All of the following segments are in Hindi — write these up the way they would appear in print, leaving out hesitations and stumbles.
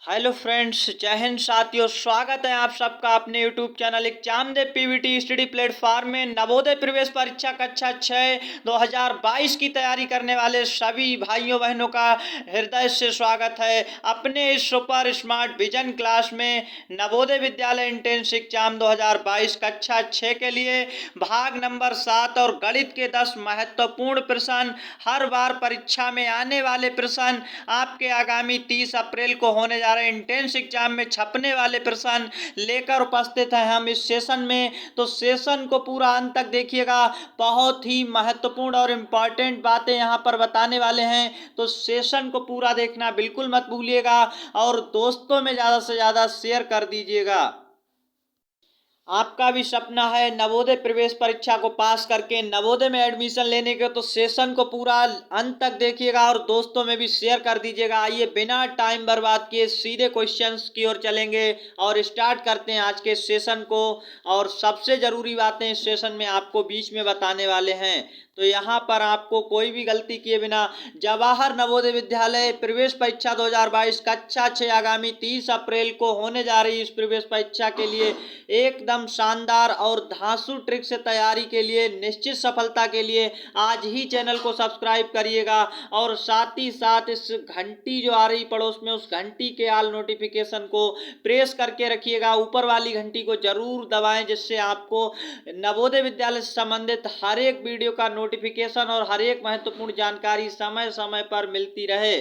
हेलो फ्रेंड्स, जय हिंद साथियों। स्वागत है आप सबका अपने यूट्यूब चैनल एग्जामदेव पीवीटी स्टडी प्लेटफॉर्म में। नवोदय प्रवेश परीक्षा कक्षा 6 2022 की तैयारी करने वाले सभी भाइयों बहनों का हृदय से स्वागत है अपने इस सुपर स्मार्ट विजन क्लास में। नवोदय विद्यालय एंट्रेंस एग्जाम 2022 कक्षा 6 के लिए भाग नंबर 7 और गणित के 10 महत्वपूर्ण प्रश्न, हर बार परीक्षा में आने वाले प्रश्न, आपके आगामी 30 अप्रैल को होने जा रहे एंट्रेंस एग्जाम में छपने वाले प्रश्न लेकर उपस्थित हैं हम इस सेशन में। तो सेशन को पूरा अंत तक देखिएगा, बहुत ही महत्वपूर्ण और इम्पॉर्टेंट बातें यहां पर बताने वाले हैं। तो सेशन को पूरा देखना बिल्कुल मत भूलिएगा और दोस्तों में ज़्यादा से ज़्यादा शेयर कर दीजिएगा। आपका भी सपना है नवोदय प्रवेश परीक्षा को पास करके नवोदय में एडमिशन लेने के, तो सेशन को पूरा अंत तक देखिएगा और दोस्तों में भी शेयर कर दीजिएगा। आइए बिना टाइम बर्बाद किए सीधे क्वेश्चंस की ओर चलेंगे और स्टार्ट करते हैं आज के सेशन को। और सबसे ज़रूरी बातें इस सेशन में आपको बीच में बताने वाले हैं, तो यहाँ पर आपको कोई भी गलती किए बिना जवाहर नवोदय विद्यालय प्रवेश परीक्षा 2022 कक्षा 6 आगामी 30 अप्रैल को होने जा रही इस प्रवेश परीक्षा के लिए एकदम शानदार और धांसू ट्रिक से तैयारी के लिए, निश्चित सफलता के लिए आज ही चैनल को सब्सक्राइब करिएगा और साथ ही साथ इस घंटी जो आ रही पड़ोस में, उस घंटी के आल नोटिफिकेशन को प्रेस करके रखिएगा। ऊपर वाली घंटी को जरूर दबाएं जिससे आपको नवोदय विद्यालय से संबंधित हर एक वीडियो का नोटिफिकेशन और हर एक महत्वपूर्ण जानकारी समय समय पर मिलती रहे।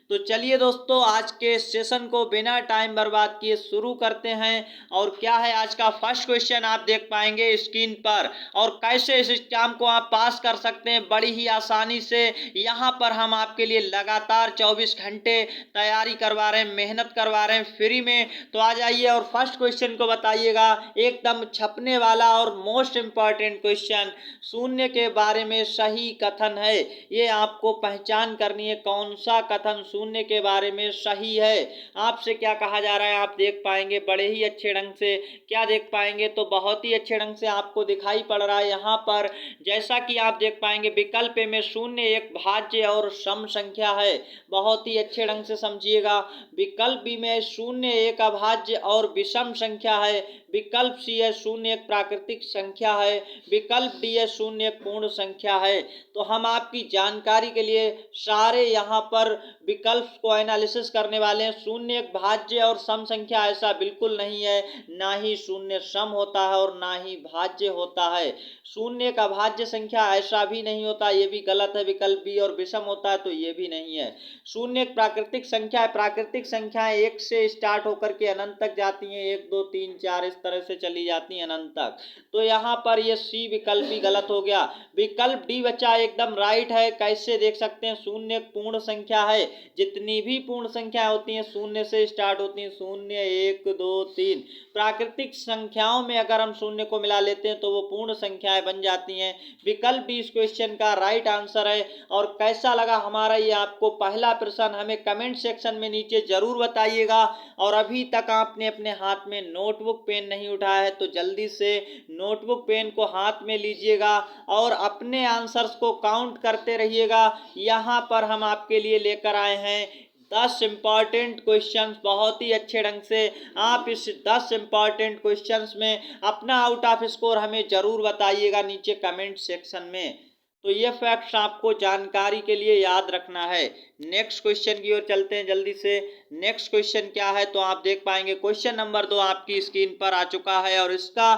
तो चलिए दोस्तों, आज के सेशन को बिना टाइम बर्बाद किए शुरू करते हैं। और क्या है आज का फर्स्ट क्वेश्चन, आप देख पाएंगे स्क्रीन पर। और कैसे इस एग्जाम को आप पास कर सकते हैं बड़ी ही आसानी से। यहाँ पर हम आपके लिए लगातार 24 घंटे तैयारी करवा रहे हैं, मेहनत करवा रहे हैं फ्री में। तो आ जाइए और फर्स्ट क्वेश्चन को बताइएगा। एकदम छपने वाला और मोस्ट इंपॉर्टेंट क्वेश्चन, शून्य के बारे में सही कथन है। ये आपको पहचान करनी है कौन सा कथन शून्य के बारे में सही है। आपसे क्या कहा जा रहा है आप देख पाएंगे बड़े ही अच्छे ढंग से। क्या देख पाएंगे, तो बहुत ही अच्छे ढंग से आपको दिखाई पड़ रहा है यहाँ पर। जैसा कि आप देख पाएंगे विकल्प में शून्य एक भाज्य और सम संख्या है। बहुत ही अच्छे ढंग से समझिएगा। विकल्प बी में शून्य एक अभाज्य और विषम संख्या है। विकल्प सी है शून्य एक प्राकृतिक संख्या है। विकल्प डी है शून्य एक पूर्ण संख्या है। तो हम आपकी जानकारी के लिए सारे यहाँ पर विकल्प को एनालिसिस करने वाले हैं। शून्य एक भाज्य और सम संख्या ऐसा बिल्कुल नहीं है, ना ही शून्य सम होता है और ना ही भाज्य होता है। शून्य एक अभाज्य संख्या ऐसा भी नहीं होता, ये भी गलत है विकल्प बी। और विषम होता है तो ये भी नहीं है। शून्य एक प्राकृतिक संख्या है। प्राकृतिक संख्याएं एक से स्टार्ट होकर के अनंत तक जाती हैं, 1 2 3 4 इस तरह से चली जाती हैं अनंत तक। तो यहाँ पर ये सी विकल्प भी गलत हो गया। विकल्प डी बच्चा एकदम राइट है। कैसे देख सकते हैं, शून्य एक पूर्ण संख्या है। जितनी भी पूर्ण संख्या होती हैं शून्य से स्टार्ट होती हैं, 0 1 2 3। प्राकृतिक संख्याओं में अगर हम शून्य को मिला लेते हैं तो वो पूर्ण संख्याएं बन जाती हैं। विकल्प बी इस क्वेश्चन का राइट आंसर है। और कैसा लगा हमारा ये आपको पहला प्रश्न, हमें कमेंट सेक्शन में नीचे जरूर बताइएगा। और अभी तक आपने अपने हाथ में नोटबुक पेन नहीं उठाया है तो जल्दी से नोटबुक पेन को हाथ में लीजिएगा और अपने आंसर्स को काउंट करते रहिएगा। यहाँ पर हम आपके लिए लेकर आए हैं 10 इंपॉर्टेंट क्वेश्चंस। बहुत ही अच्छे ढंग से आप इस 10 इंपॉर्टेंट क्वेश्चंस में अपना आउट ऑफ स्कोर हमें जरूर बताइएगा नीचे कमेंट सेक्शन में। तो ये फैक्ट्स आपको जानकारी के लिए याद रखना है। नेक्स्ट क्वेश्चन की ओर चलते हैं जल्दी से। नेक्स्ट क्वेश्चन क्या है, तो आप देख पाएंगे क्वेश्चन नंबर 2 आपकी स्क्रीन पर आ चुका है और इसका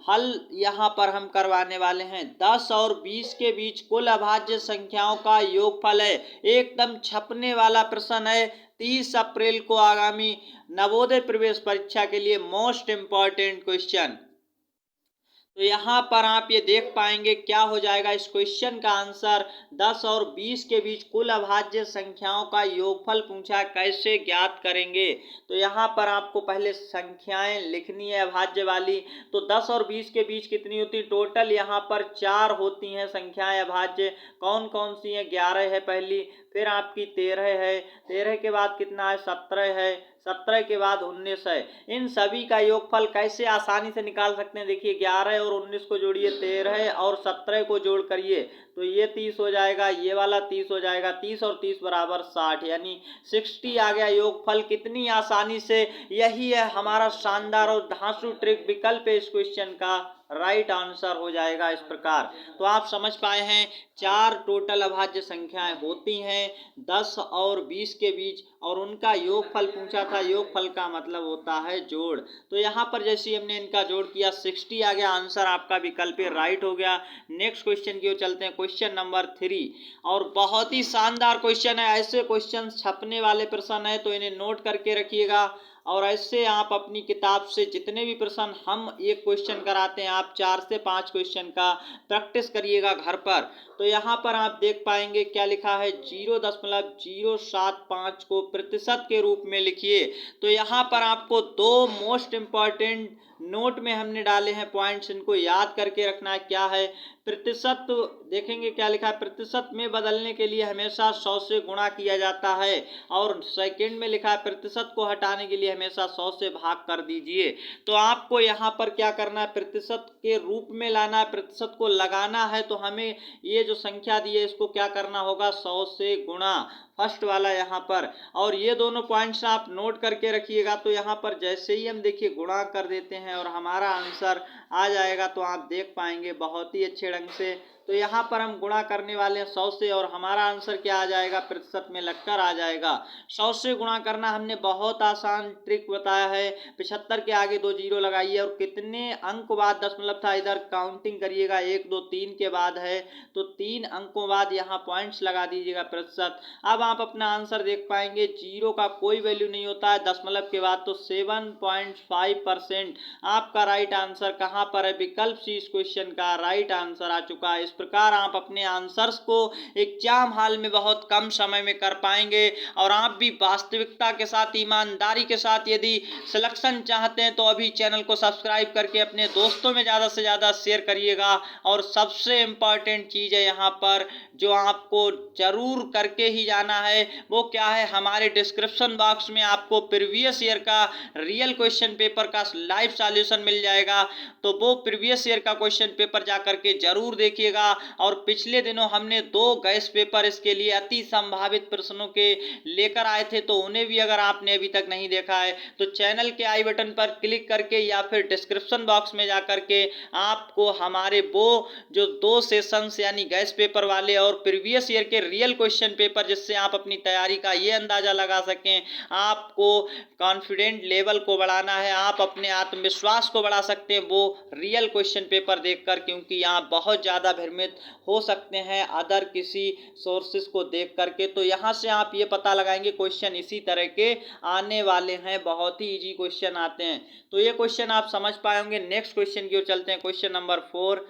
हल यहाँ पर हम करवाने वाले हैं। 10 और 20 के बीच कुल अभाज्य संख्याओं का योगफल है। एकदम छपने वाला प्रश्न है। 30 अप्रैल को आगामी नवोदय प्रवेश परीक्षा के लिए मोस्ट इंपॉर्टेंट क्वेश्चन। तो यहाँ पर आप ये देख पाएंगे क्या हो जाएगा इस क्वेश्चन का आंसर। 10 और 20 के बीच कुल अभाज्य संख्याओं का योगफल पूछा, कैसे ज्ञात करेंगे। तो यहाँ पर आपको पहले संख्याएं लिखनी है अभाज्य वाली। तो 10 और 20 के बीच कितनी होती, टोटल यहाँ पर 4 होती हैं संख्याएं अभाज्य। कौन कौन सी हैं, 11 है पहली, फिर आपकी 13 है, 13 के बाद कितना है 17 है, 17 के बाद 19 है। इन सभी का योगफल कैसे आसानी से निकाल सकते हैं, देखिए 11 और 19 को जोड़िए, 13 और 17 को जोड़ करिए तो ये 30 हो जाएगा, ये वाला 30 हो जाएगा, 30 और 30 बराबर 60, यानी 60 आ गया योगफल कितनी आसानी से। यही है हमारा शानदार और धांसू ट्रिक, विकल्प इस क्वेश्चन का राइट आंसर हो जाएगा इस प्रकार। तो आप समझ पाए हैं 4 टोटल अभाज्य संख्याएं होती हैं 10 और 20 के बीच, और उनका योगफल पूछा था। योगफल का मतलब होता है जोड़। तो यहाँ पर जैसे हमने इनका जोड़ किया 60 आ गया, आंसर आपका विकल्प राइट हो गया। नेक्स्ट क्वेश्चन की ओर चलते हैं, क्वेश्चन नंबर 3, और बहुत ही शानदार क्वेश्चन है। ऐसे क्वेश्चन छपने वाले प्रश्न है तो इन्हें नोट करके रखिएगा, और ऐसे आप अपनी किताब से जितने भी प्रश्न हम एक क्वेश्चन कराते हैं, आप 4 से 5 क्वेश्चन का प्रैक्टिस करिएगा घर पर। तो यहाँ पर आप देख पाएंगे क्या लिखा है, 0.075 को प्रतिशत के रूप में लिखिए। तो यहाँ पर आपको 2 मोस्ट इम्पॉर्टेंट नोट में हमने डाले हैं पॉइंट्स, इनको याद करके रखना है। क्या है प्रतिशत, देखेंगे क्या लिखा है, प्रतिशत में बदलने के लिए हमेशा 100 से गुणा किया जाता है, और सेकंड में लिखा है प्रतिशत को हटाने के लिए हमेशा 100 से भाग कर दीजिए। तो आपको यहाँ पर क्या करना है, प्रतिशत के रूप में लाना है, प्रतिशत को लगाना है। तो हमें ये जो संख्या दी है इसको क्या करना होगा, 100 से गुणा, फर्स्ट वाला यहाँ पर। और ये दोनों पॉइंट्स आप नोट करके रखिएगा। तो यहाँ पर जैसे ही हम देखिए गुणा कर देते हैं और हमारा आंसर आ जाएगा, तो आप देख पाएंगे बहुत ही अच्छे ढंग से। तो यहाँ पर हम गुणा करने वाले हैं 100 से, और हमारा आंसर क्या आ जाएगा, प्रतिशत में लगकर आ जाएगा। 100 से गुणा करना हमने बहुत आसान ट्रिक बताया है। 75 के आगे 2 जीरो लगाइए, और कितने अंक बाद दशमलव था, इधर काउंटिंग करिएगा, 1 2 3 के बाद है, तो 3 अंकों बाद यहाँ पॉइंट्स लगा दीजिएगा प्रतिशत। अब आप अपना आंसर देख पाएंगे, जीरो का कोई वैल्यू नहीं होता है दशमलव के बाद, तो 7.5% आपका राइट आंसर कहाँ पर है, विकल्प सी इस क्वेश्चन का राइट आंसर आ चुका है। इस प्रकार आप अपने आंसर्स को एग्जाम हॉल में बहुत कम समय में कर पाएंगे, और आप भी वास्तविकता के साथ, ईमानदारी के साथ यदि सिलेक्शन चाहते हैं तो अभी चैनल को सब्सक्राइब करके अपने दोस्तों में ज़्यादा से ज़्यादा शेयर करिएगा। और सबसे इम्पॉर्टेंट चीज़ है यहाँ पर जो आपको जरूर करके ही जाना है, वो क्या है, हमारे डिस्क्रिप्शन बॉक्स में आपको प्रीवियस ईयर का रियल क्वेश्चन पेपर का लाइव सॉल्यूशन मिल जाएगा। तो वो प्रीवियस ईयर का क्वेश्चन पेपर जा करके जरूर देखिएगा। और पिछले दिनों हमने 2 गैस पेपर इसके लिए अति संभावित प्रश्नों के लेकर आए थे, तो उन्हें भी अगर आपने अभी तक नहीं देखा है तो चैनल के आई बटन पर क्लिक करके या फिर डिस्क्रिप्शन बॉक्स में जा करके आपको हमारे वो जो 2 सेशंस यानी गैस पेपर वाले और प्रीवियस ईयर के रियल क्वेश्चन पेपर, जिससे आप अपनी तैयारी का ये अंदाजा लगा सकें, आपको कॉन्फिडेंट लेवल को बढ़ाना है, आप अपने आत्मविश्वास को बढ़ा सकते हैं वो रियल क्वेश्चन पेपर देखकर, क्योंकि यहाँ बहुत ज़्यादा भ्रमित हो सकते हैं अदर किसी सोर्सेस को देख करके। तो यहाँ से आप ये पता लगाएंगे क्वेश्चन इसी तरह के आने वाले हैं, बहुत ही इजी क्वेश्चन आते हैं। तो ये क्वेश्चन आप समझ पाए होंगे। नेक्स्ट क्वेश्चन की ओर चलते हैं, क्वेश्चन नंबर 4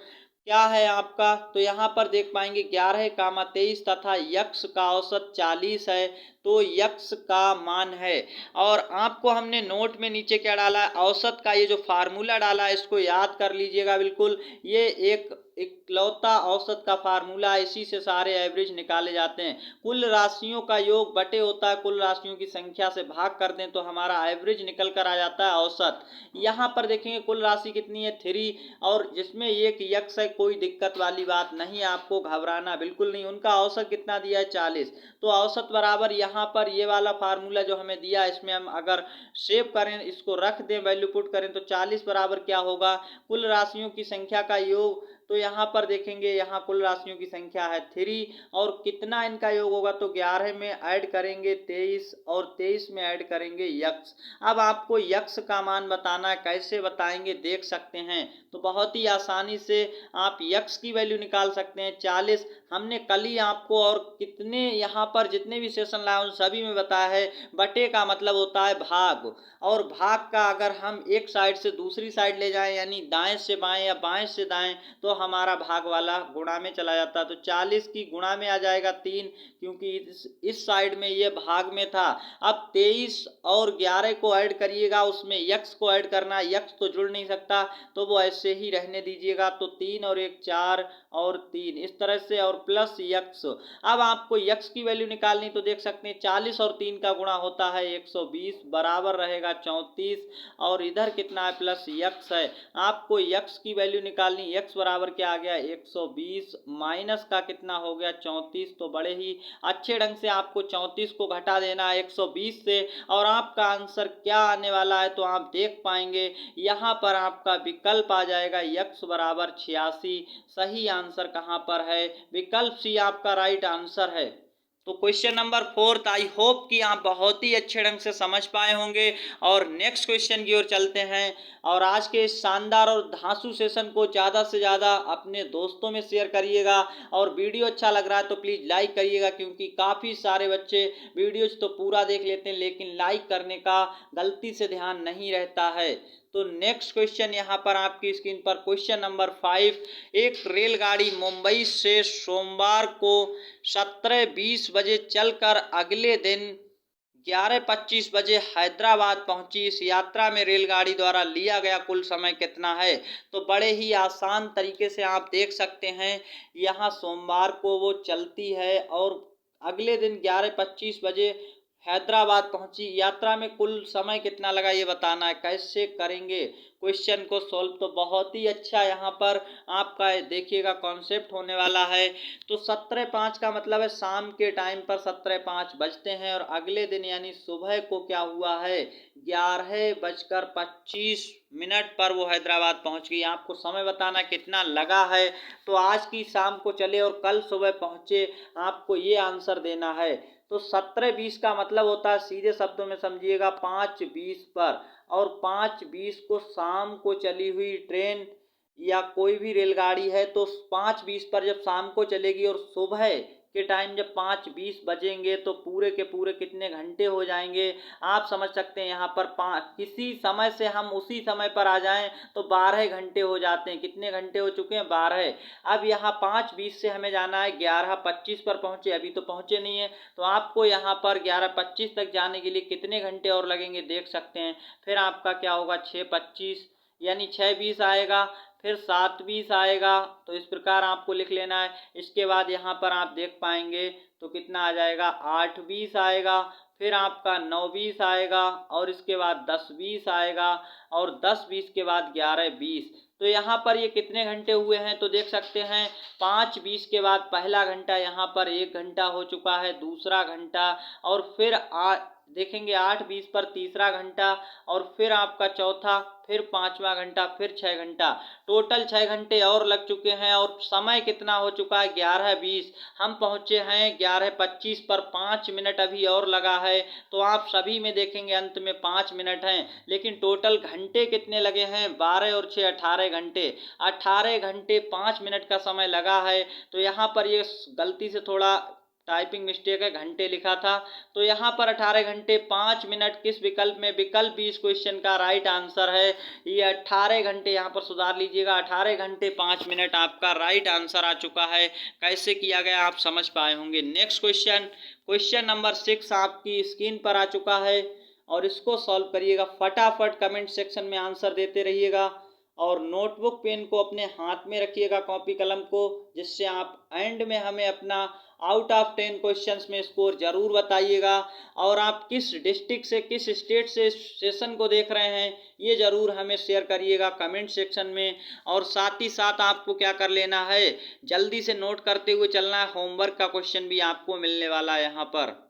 क्या है आपका, तो यहाँ पर देख पाएंगे 11, 23 तथा यक्ष का औसत 40 है, तो यक्ष का मान है। और आपको हमने नोट में नीचे क्या डाला है, औसत का ये जो फार्मूला डाला है इसको याद कर लीजिएगा बिल्कुल। ये एक इकलौता औसत का फार्मूला है, इसी से सारे एवरेज निकाले जाते हैं। कुल राशियों का योग बटे होता है कुल राशियों की संख्या से, भाग कर दें तो हमारा एवरेज निकल कर आ जाता है औसत। यहाँ पर देखेंगे कुल राशि कितनी है 3, और जिसमें एक यक्ष है, कोई दिक्कत वाली बात नहीं, आपको घबराना बिल्कुल नहीं। उनका औसत कितना दिया है 40, तो औसत बराबर यहाँ पर ये वाला फार्मूला जो हमें दिया इसमें हम अगर सेव करें, इसको रख दें, वैल्यू पुट करें, तो 40 बराबर क्या होगा, कुल राशियों की संख्या का योग। तो यहाँ पर देखेंगे यहाँ कुल राशियों की संख्या है 3, और कितना इनका योग होगा, तो 11 में ऐड करेंगे 23, और 23 में ऐड करेंगे यक्ष। अब आपको यक्ष का मान बताना है, कैसे बताएंगे देख सकते हैं। तो बहुत ही आसानी से आप यक्ष की वैल्यू निकाल सकते हैं 40। हमने कल ही आपको और कितने यहाँ पर जितने भी सेशन लाए उन सभी में बताया है, बटे का मतलब होता है भाग, और भाग का अगर हम एक साइड से दूसरी साइड ले जाएं, यानी दाएं से बाएं या बाएं से दाएं, तो हमारा भाग वाला गुणा में चला जाता है। तो 40 की गुणा में आ जाएगा 3, क्योंकि इस साइड में ये भाग में था। अब 23 और 11 को ऐड करिएगा, उसमें यक्ष को ऐड करना, यक्ष तो जुड़ नहीं सकता तो वो ऐसे ही रहने दीजिएगा। तो 3 और 1 4 और 3 इस तरह से, और प्लस यक्स। अब आपको यक्स की वैल्यू निकालनी, तो देख सकते हैं 40 और 3 का गुणा होता है 120 बराबर रहेगा 34, और इधर कितना है प्लस यक्स है। आपको यक्स की वैल्यू निकालनी, यक्स बराबर क्या आ गया 120 माइनस का कितना हो गया 34। तो बड़े ही अच्छे ढंग से आपको 34 को घटा देना है 120 से, और आपका आंसर क्या आने वाला है तो आप देख पाएंगे यहाँ पर आपका विकल्प आ जाएगा यक्स बराबर 86। सही आंसर कहाँ पर है, विकल्प सी आपका राइट आंसर है। तो क्वेश्चन नंबर 4, आई होप कि आप बहुत ही अच्छे ढंग से समझ पाए होंगे। और नेक्स्ट क्वेश्चन की ओर चलते हैं। और आज के इस शानदार और धांसू सेशन को ज़्यादा से ज़्यादा अपने दोस्तों में शेयर करिएगा, और वीडियो अच्छा लग रहा है तो प्लीज़ लाइक करिएगा, क्योंकि काफ़ी सारे बच्चे वीडियोज तो पूरा देख लेते हैं लेकिन लाइक करने का गलती से ध्यान नहीं रहता है। तो नेक्स्ट क्वेश्चन यहाँ पर आपकी स्क्रीन पर क्वेश्चन नंबर 5, एक रेलगाड़ी मुंबई से सोमवार को 17:20 बजे चलकर अगले दिन 11:25 बजे हैदराबाद पहुंची। इस यात्रा में रेलगाड़ी द्वारा लिया गया कुल समय कितना है। तो बड़े ही आसान तरीके से आप देख सकते हैं, यहाँ सोमवार को वो चलती है और अगले दिन 11:25 बजे हैदराबाद पहुंची। यात्रा में कुल समय कितना लगा ये बताना है। कैसे करेंगे क्वेश्चन को सॉल्व, तो बहुत ही अच्छा यहाँ पर आपका देखिएगा कॉन्सेप्ट होने वाला है। तो 17:05 का मतलब है शाम के टाइम पर 17:05 बजते हैं, और अगले दिन यानी सुबह को क्या हुआ है 11:25 पर वो हैदराबाद पहुंच गई। आपको समय बताना कितना लगा है, तो आज की शाम को चले और कल सुबह पहुंचे, आपको ये आंसर देना है। तो 17:20 का मतलब होता है, सीधे शब्दों में समझिएगा 5:20 पर, और 5:20 को शाम को चली हुई ट्रेन या कोई भी रेलगाड़ी है तो 5:20 पर जब शाम को चलेगी और सुबह के टाइम जब 5:20 बजेंगे तो पूरे के पूरे कितने घंटे हो जाएंगे आप समझ सकते हैं। यहाँ पर किसी समय से हम उसी समय पर आ जाएं तो 12 घंटे हो जाते हैं। कितने घंटे हो चुके हैं 12। अब यहाँ 5:20 से हमें जाना है 11:25 पर पहुँचे, अभी तो पहुँचे नहीं है, तो आपको यहाँ पर 11:25 तक जाने के लिए कितने घंटे और लगेंगे देख सकते हैं। फिर आपका क्या होगा 6:25 यानी 6:20 आएगा, फिर 7:20 आएगा, तो इस प्रकार आपको लिख लेना है। इसके बाद यहाँ पर आप देख पाएंगे तो कितना आ जाएगा 8:20 आएगा, फिर आपका 9:20 आएगा, और इसके बाद 10:20 आएगा, और 10:20 के बाद 11:20। तो यहाँ पर ये कितने घंटे हुए हैं तो देख सकते हैं 5:20 के बाद पहला घंटा यहाँ पर 1 घंटा हो चुका है, दूसरा घंटा, और फिर देखेंगे 8:20 पर तीसरा घंटा, और फिर आपका चौथा, फिर 5वां घंटा, फिर 6 घंटा, टोटल 6 घंटे और लग चुके हैं। और समय कितना हो चुका है 11:20, हम पहुँचे हैं 11:25 पर, 5 मिनट अभी और लगा है। तो आप सभी में देखेंगे अंत में 5 मिनट हैं, लेकिन टोटल घंटे कितने लगे हैं 12 और 6 18 घंटे। 18 घंटे 5 मिनट का समय लगा है। तो यहाँ पर ये गलती से थोड़ा टाइपिंग मिस्टेक है, घंटे लिखा था, तो यहाँ पर 18 घंटे 5 मिनट किस विकल्प में, विकल्प भी इस क्वेश्चन का राइट आंसर है। ये 18 घंटे यहाँ पर सुधार लीजिएगा, 18 घंटे 5 मिनट आपका राइट आंसर आ चुका है। कैसे किया गया आप समझ पाए होंगे। नेक्स्ट क्वेश्चन, क्वेश्चन नंबर 6 आपकी स्क्रीन पर आ चुका है, और इसको सॉल्व करिएगा। फटाफट कमेंट सेक्शन में आंसर देते रहिएगा, और नोटबुक पेन को अपने हाथ में रखिएगा, कॉपी कलम को, जिससे आप एंड में हमें अपना आउट ऑफ 10 क्वेश्चंस में स्कोर जरूर बताइएगा। और आप किस डिस्ट्रिक्ट से, किस स्टेट से सेशन को देख रहे हैं ये जरूर हमें शेयर करिएगा कमेंट सेक्शन में। और साथ ही साथ आपको क्या कर लेना है, जल्दी से नोट करते हुए चलना है, होमवर्क का क्वेश्चन भी आपको मिलने वाला है। यहाँ पर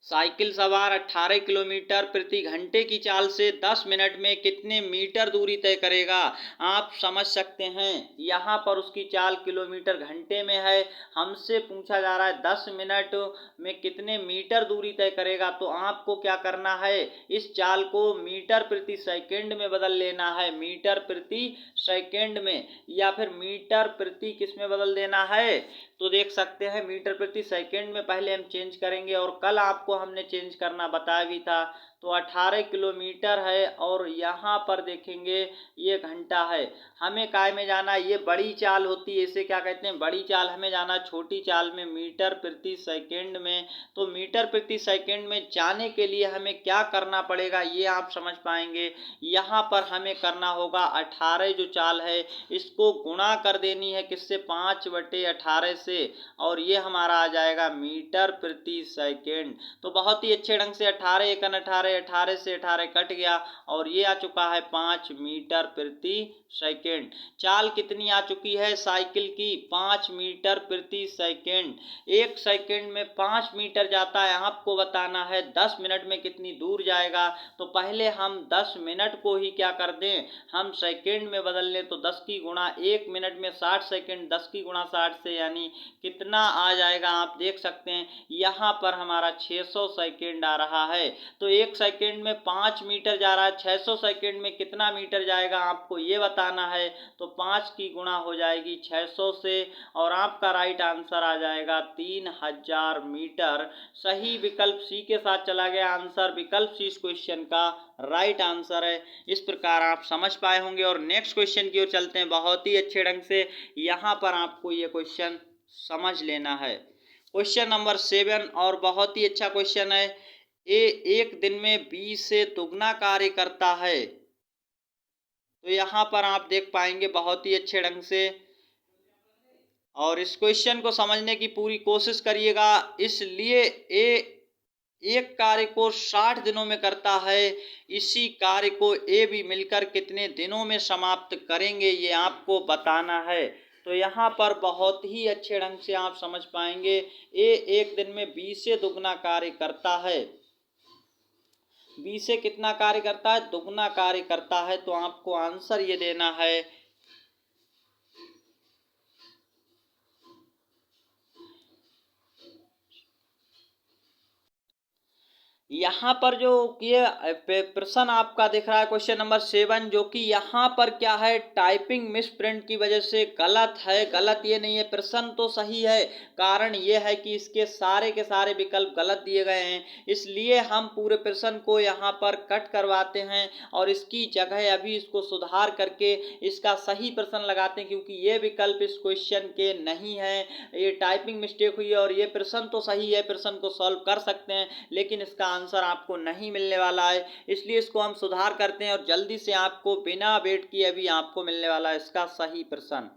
साइकिल सवार 18 किलोमीटर प्रति घंटे की चाल से 10 मिनट में कितने मीटर दूरी तय करेगा आप समझ सकते हैं। यहाँ पर उसकी चाल किलोमीटर घंटे में है, हमसे पूछा जा रहा है 10 मिनट में कितने मीटर दूरी तय करेगा। तो आपको क्या करना है, इस चाल को मीटर प्रति सेकंड में बदल लेना है, मीटर प्रति सेकंड में, या फिर मीटर प्रति किस में बदल देना है, तो देख सकते हैं मीटर प्रति सेकंड में पहले हम चेंज करेंगे। और कल आपको आपको हमने चेंज करना बताया भी था। तो 18 किलोमीटर है और यहाँ पर देखेंगे ये घंटा है। हमें काय में जाना, ये बड़ी चाल होती है, इसे क्या कहते हैं, बड़ी चाल। हमें जाना छोटी चाल में मीटर प्रति सेकंड में। तो मीटर प्रति सेकंड में जाने के लिए हमें क्या करना पड़ेगा ये आप समझ पाएंगे। यहाँ पर हमें करना होगा 18 जो चाल है इसको गुणा कर देनी है किससे, 5/18 से, और ये हमारा आ जाएगा मीटर प्रति सेकंड। तो बहुत ही अच्छे ढंग से 18 एकन 18, 18 से 18 कट गया और ये आ चुका है 5 मीटर प्रति सेकंड। चाल कितनी आ चुकी है साइकिल की, 5 मीटर प्रति सेकंड। एक सेकंड में 5 मीटर जाता है, आपको बताना है 10 मिनट में कितनी दूर जाएगा। तो पहले हम 10 मिनट को ही क्या कर दें, हम सेकंड में बदल लें। तो 10 की गुणा 1 मिनट में 60 सेकंड, 10 की गुणा 60 से यानी कितना आ जाएगा आप देख सकते हैं। यहाँ पर हमारा 600 सेकंड आ रहा है। तो एक सेकंड में 5 मीटर जा रहा है, 600 सेकंड में कितना मीटर जाएगा आपको ये बताना है। तो 5 की गुणा हो जाएगी 600 से और आपका राइट आंसर आ जाएगा 3000 मीटर। सही विकल्प सी के साथ चला गया आंसर। विकल्प सी इस क्वेश्चन का राइट आंसर है। इस प्रकार आप समझ पाए होंगे और नेक्स्ट क्वेश्चन की ओर चलते हैं बहुत ही अच्छे ढंग से। यहाँ पर आपको ये क्वेश्चन समझ लेना है। क्वेश्चन नंबर 7 और बहुत ही अच्छा क्वेश्चन है। ए एक दिन में 20 से दुगना कार्य करता है। तो यहाँ पर आप देख पाएंगे बहुत ही अच्छे ढंग से और इस क्वेश्चन को समझने की पूरी कोशिश करिएगा। इसलिए एक कार्य को 60 दिनों में करता है, इसी कार्य को ए भी मिलकर कितने दिनों में समाप्त करेंगे ये आपको बताना है। तो यहाँ पर बहुत ही अच्छे ढंग से आप समझ पाएंगे। ए एक दिन में 20 से दुगना कार्य करता है। 20 से कितना कार्य करता है, दुगना कार्य करता है। तो आपको आंसर ये देना है यहाँ पर जो ये प्रश्न आपका दिख रहा है क्वेश्चन नंबर 7, जो कि यहाँ पर क्या है टाइपिंग मिस प्रिंट की वजह से गलत है। गलत ये नहीं है, प्रश्न तो सही है, कारण ये है कि इसके सारे के सारे विकल्प गलत दिए गए हैं। इसलिए हम पूरे प्रश्न को यहाँ पर कट करवाते हैं और इसकी जगह अभी इसको सुधार करके इसका सही प्रश्न लगाते हैं, क्योंकि ये विकल्प इस क्वेश्चन के नहीं है। ये टाइपिंग मिस्टेक हुई है और ये प्रश्न तो सही है, प्रश्न को सॉल्व कर सकते हैं, लेकिन इसका आंसर आपको नहीं मिलने वाला है। इसलिए इसको हम सुधार करते हैं और जल्दी से आपको बिना वेट किए अभी आपको मिलने वाला है इसका सही प्रश्न।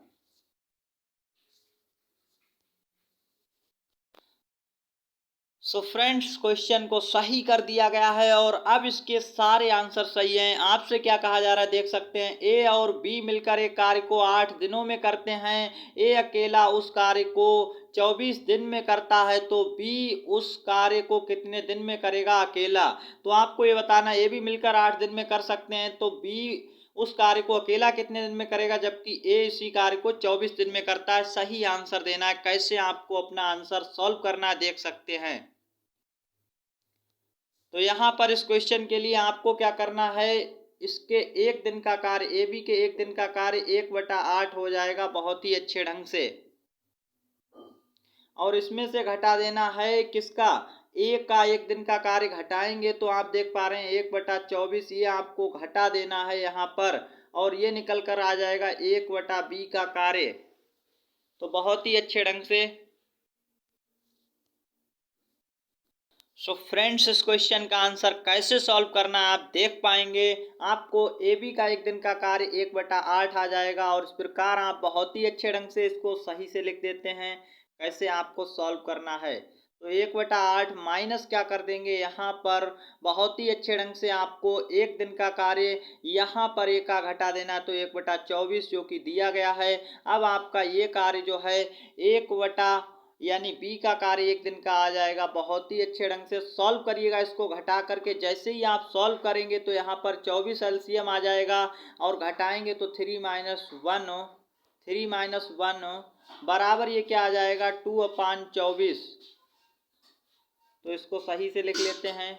सो फ्रेंड्स, क्वेश्चन को सही कर दिया गया है और अब इसके सारे आंसर सही हैं। आपसे क्या कहा जा रहा है देख सकते हैं। ए और बी मिलकर एक कार्य को 8 दिनों में करते हैं। ए अकेला उस कार्य को 24 दिन में करता है, तो बी उस कार्य को कितने दिन में करेगा अकेला। तो आपको ये बताना, ए भी मिलकर 8 दिन में कर सकते हैं, तो बी उस कार्य को अकेला कितने दिन में करेगा, जबकि ए इसी कार्य को 24 दिन में करता है। सही आंसर देना है। कैसे आपको अपना आंसर सॉल्व करना है देख सकते हैं। तो यहाँ पर इस क्वेश्चन के लिए आपको क्या करना है, इसके एक दिन का कार्य, ए बी के एक दिन का कार्य 1/8 हो जाएगा बहुत ही अच्छे ढंग से, और इसमें से घटा देना है किसका, ए का एक दिन का कार्य घटाएंगे तो आप देख पा रहे हैं 1/24, ये आपको घटा देना है यहाँ पर, और ये निकल कर आ जाएगा 1/b का कार्य। तो बहुत ही अच्छे ढंग से फ्रेंड्स, इस क्वेश्चन का आंसर कैसे सॉल्व करना है आप देख पाएंगे। आपको ए बी का एक दिन का कार्य 1/8 आ जाएगा और इस प्रकार आप बहुत ही अच्छे ढंग से इसको सही से लिख देते हैं। कैसे आपको सॉल्व करना है, तो 1/8 माइनस क्या कर देंगे यहाँ पर, बहुत ही अच्छे ढंग से आपको एक दिन का कार्य यहाँ पर एक का घटा देना, तो 1/24 जो कि दिया गया है। अब आपका ये कार्य जो है 1 यानी बी का कार्य एक दिन का आ जाएगा। बहुत ही अच्छे ढंग से सॉल्व करिएगा इसको घटा करके। जैसे ही आप सॉल्व करेंगे तो यहाँ पर 24 एलसीएम आ जाएगा और घटाएंगे तो 3 - 1 बराबर ये क्या आ जाएगा 2/24। तो इसको सही से लिख लेते हैं।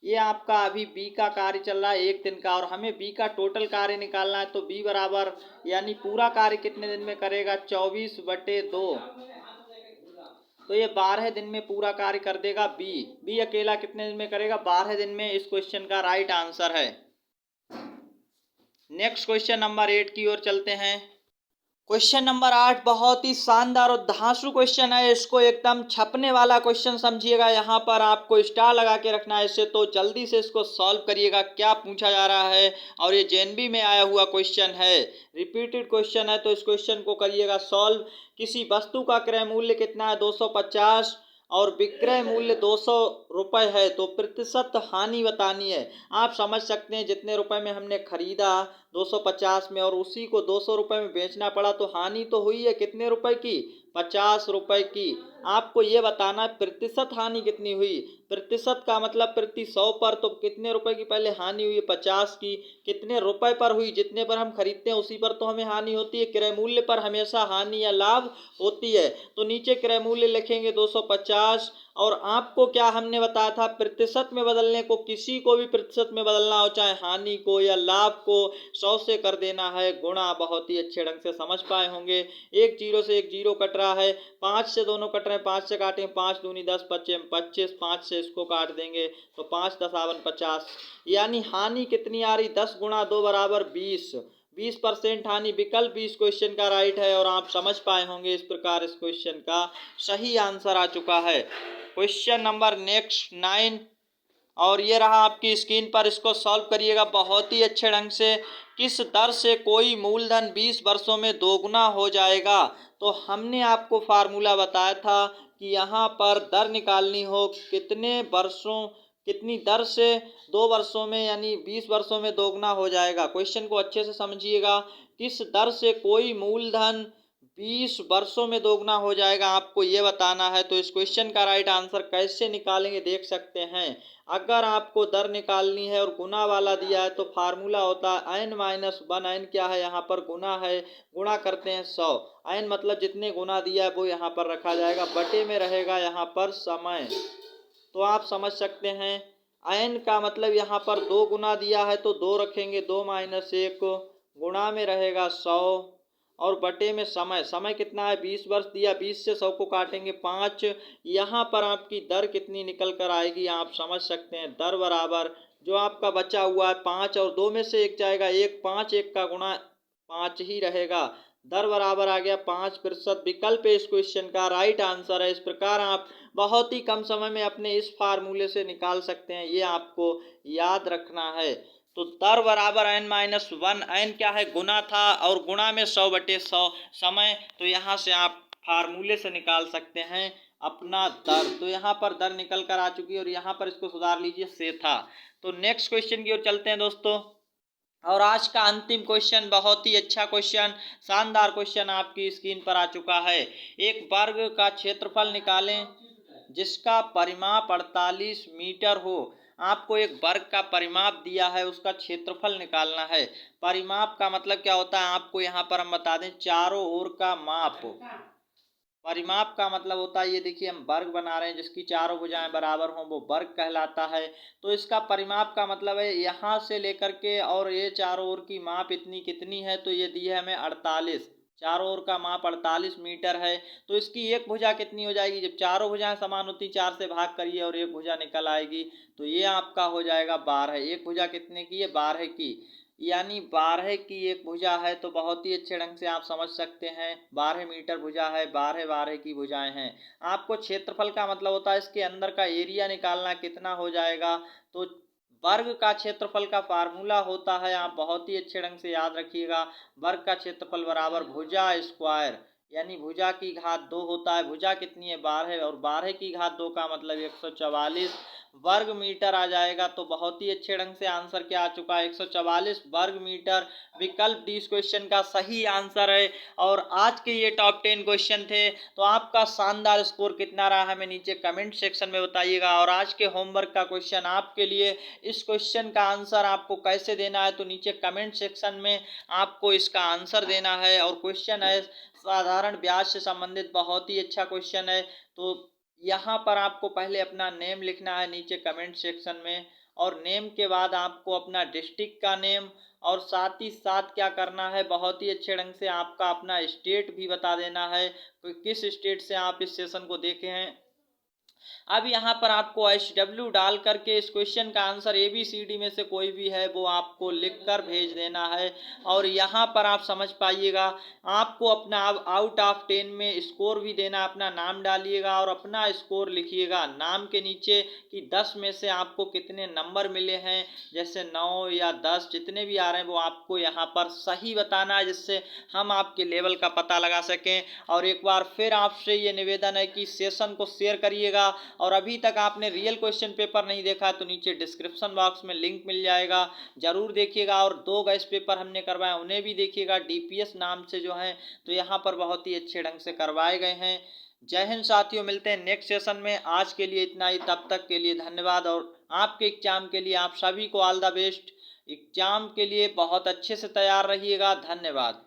ये आपका अभी बी का कार्य चल रहा है एक दिन का, और हमें बी का टोटल कार्य निकालना है। तो बी बराबर यानी पूरा कार्य कितने दिन में करेगा, 24/2। तो ये 12 दिन में पूरा कार्य कर देगा। बी अकेला कितने दिन में करेगा? 12 दिन में इस क्वेश्चन का राइट आंसर है। नेक्स्ट क्वेश्चन नंबर 8 की ओर चलते हैं। क्वेश्चन नंबर 8 बहुत ही शानदार और धांसू क्वेश्चन है। इसको एकदम छपने वाला क्वेश्चन समझिएगा। यहाँ पर आपको स्टार लगा के रखना है इससे, तो जल्दी से इसको सॉल्व करिएगा क्या पूछा जा रहा है। और ये जेएनबी में आया हुआ क्वेश्चन है, रिपीटेड क्वेश्चन है, तो इस क्वेश्चन को करिएगा सॉल्व। किसी वस्तु का क्रय मूल्य कितना है? 250 और विक्रय मूल्य 200 रुपये है, तो प्रतिशत हानि बतानी है। आप समझ सकते हैं जितने रुपए में हमने खरीदा 250 में और उसी को 200 रुपये में बेचना पड़ा, तो हानि तो हुई है कितने रुपए की? 50 रुपये की। आपको ये बताना है प्रतिशत हानि कितनी हुई। प्रतिशत का मतलब प्रति 100 पर, तो कितने रुपए की पहले हानि हुई? 50 की। कितने रुपए पर हुई? जितने पर हम खरीदते हैं उसी पर तो हमें हानि होती है। क्रय मूल्य पर हमेशा हानि या लाभ होती है। तो नीचे क्रय मूल्य लिखेंगे 250, और आपको क्या हमने बताया था प्रतिशत में बदलने को। किसी को भी प्रतिशत में बदलना हो, चाहे हानि को या लाभ को, 100 से कर देना है गुणा। बहुत ही अच्छे ढंग से समझ पाए होंगे। एक जीरो से एक जीरो कट रहा है, 5 से दोनों कट रहे हैं, 5 से काटें, 5 दूनी 10, 25, 5 से इसको काट देंगे तो 5 10 50। यानी हानि कितनी आ रही? 10 गुणा 2 बराबर 20। 20% हानि विकल्प भी इस क्वेश्चन का राइट है, और आप समझ पाए होंगे इस प्रकार इस क्वेश्चन का सही आंसर आ चुका है। क्वेश्चन नंबर नेक्स्ट 9, और ये रहा आपकी स्क्रीन पर। इसको सॉल्व करिएगा बहुत ही अच्छे ढंग से। किस दर से कोई मूलधन 20 वर्षों में दोगुना हो जाएगा? तो हमने आपको फार्मूला बताया था कि यहाँ पर दर निकालनी हो, कितने वर्षों, कितनी दर से 2 वर्षों में यानी 20 वर्षों में दोगुना हो जाएगा। क्वेश्चन को अच्छे से समझिएगा। किस दर से कोई मूलधन 20 वर्षों में दोगुना हो जाएगा, आपको ये बताना है। तो इस क्वेश्चन का राइट आंसर कैसे निकालेंगे देख सकते हैं। अगर आपको दर निकालनी है और गुना वाला दिया है तो फार्मूला होता है n-1। n क्या है? यहाँ पर गुना है, गुणा करते हैं 100। n मतलब जितने गुना दिया है वो यहाँ पर रखा जाएगा, बटे में रहेगा यहाँ पर समय। तो आप समझ सकते हैं n का मतलब यहाँ पर 2 गुना दिया है तो 2 रखेंगे, 2 - 1, गुणा में रहेगा 100 और बटे में समय। समय कितना है? 20 वर्ष दिया, 20 से 100 को काटेंगे 5। यहाँ पर आपकी दर कितनी निकल कर आएगी आप समझ सकते हैं। दर बराबर जो आपका बचा हुआ है 5 और 2 में से 1 जाएगा, 1 5, 1 का गुणा 5 ही रहेगा। दर बराबर आ गया 5%। विकल्प इस क्वेश्चन का राइट आंसर है। इस प्रकार आप बहुत ही कम समय में अपने इस फार्मूले से निकाल सकते हैं, ये आपको याद रखना है। तो दर बराबर n-1। n क्या है? गुना था, और गुणा में 100/100 समय। तो यहाँ से आप फार्मूले से निकाल सकते हैं अपना दर। तो यहाँ पर दर निकल कर आ चुकी है, और यहाँ पर इसको सुधार लीजिए से था। तो नेक्स्ट क्वेश्चन की ओर चलते हैं दोस्तों। और आज का अंतिम क्वेश्चन बहुत ही अच्छा क्वेश्चन, शानदार क्वेश्चन आपकी स्क्रीन पर आ चुका है। एक वर्ग का क्षेत्रफल निकालें जिसका परिमाप 48 मीटर हो। आपको एक वर्ग का परिमाप दिया है, उसका क्षेत्रफल निकालना है। परिमाप का मतलब क्या होता है आपको यहाँ पर हम बता दें, चारों ओर का माप। परिमाप का मतलब होता है, ये देखिए हम वर्ग बना रहे हैं जिसकी चारों भुजाएं बराबर हों, वो वर्ग कहलाता है। तो इसका परिमाप का मतलब है यहाँ से लेकर के और ये चारों ओर की माप इतनी कितनी है, तो ये दी है हमें 48। चारों ओर का माप 48 मीटर है। तो इसकी एक भुजा कितनी हो जाएगी? जब चारों भुजाएं समान होती, 4 से भाग करिए और एक भुजा निकल आएगी, तो ये आपका हो जाएगा 12। एक भुजा कितने की है? 12 की। यानी 12 की एक भुजा है, तो बहुत ही अच्छे ढंग से आप समझ सकते हैं 12 मीटर भुजा है, 12 की भुजाएं हैं। आपको क्षेत्रफल का मतलब होता है इसके अंदर का एरिया निकालना कितना हो जाएगा। तो वर्ग का क्षेत्रफल का फार्मूला होता है, आप बहुत ही अच्छे ढंग से याद रखिएगा, वर्ग का क्षेत्रफल बराबर भुजा स्क्वायर, यानी भुजा की घात 2 होता है। भुजा कितनी है? 12, और 12 की घात 2 का मतलब 144 वर्ग मीटर आ जाएगा। तो बहुत ही अच्छे ढंग से आंसर क्या आ चुका है? 144 वर्ग मीटर। विकल्प डी इस क्वेश्चन का सही आंसर है। और आज के ये टॉप 10 क्वेश्चन थे। तो आपका शानदार स्कोर कितना रहा हमें नीचे कमेंट सेक्शन में बताइएगा। और आज के होमवर्क का क्वेश्चन आपके लिए, इस क्वेश्चन का आंसर आपको कैसे देना है, तो नीचे कमेंट सेक्शन में आपको इसका आंसर देना है। और क्वेश्चन है साधारण ब्याज से संबंधित, बहुत ही अच्छा क्वेश्चन है। तो यहाँ पर आपको पहले अपना नेम लिखना है नीचे कमेंट सेक्शन में, और नेम के बाद आपको अपना डिस्ट्रिक्ट का नेम और साथ ही साथ क्या करना है, बहुत ही अच्छे ढंग से आपका अपना स्टेट भी बता देना है कि किस स्टेट से आप इस सेशन को देखे हैं। अब यहाँ पर आपको SW डाल करके इस क्वेश्चन का आंसर ABCD में से कोई भी है वो आपको लिखकर भेज देना है। और यहाँ पर आप समझ पाइएगा, आपको अपना अब आउट ऑफ 10 में स्कोर भी देना, अपना नाम डालिएगा और अपना स्कोर लिखिएगा नाम के नीचे कि 10 में से आपको कितने नंबर मिले हैं, जैसे 9 या 10 जितने भी आ रहे हैं वो आपको यहाँ पर सही बताना है, जिससे हम आपके लेवल का पता लगा सकें। और एक बार फिर आपसे ये निवेदन है कि सेशन को शेयर करिएगा, और अभी तक आपने रियल क्वेश्चन पेपर नहीं देखा तो नीचे डिस्क्रिप्शन बॉक्स में लिंक मिल जाएगा, जरूर देखिएगा। और 2 गैस पेपर हमने करवाए उन्हें भी देखिएगा, DPS नाम से जो है, तो यहाँ पर बहुत ही अच्छे ढंग से करवाए गए हैं। जय हिंद साथियों, मिलते हैं नेक्स्ट सेशन में। आज के लिए इतना ही, तब तक के लिए धन्यवाद। और आपके एग्जाम के लिए आप सभी को ऑल द बेस्ट। एग्जाम के लिए बहुत अच्छे से तैयार रहिएगा। धन्यवाद।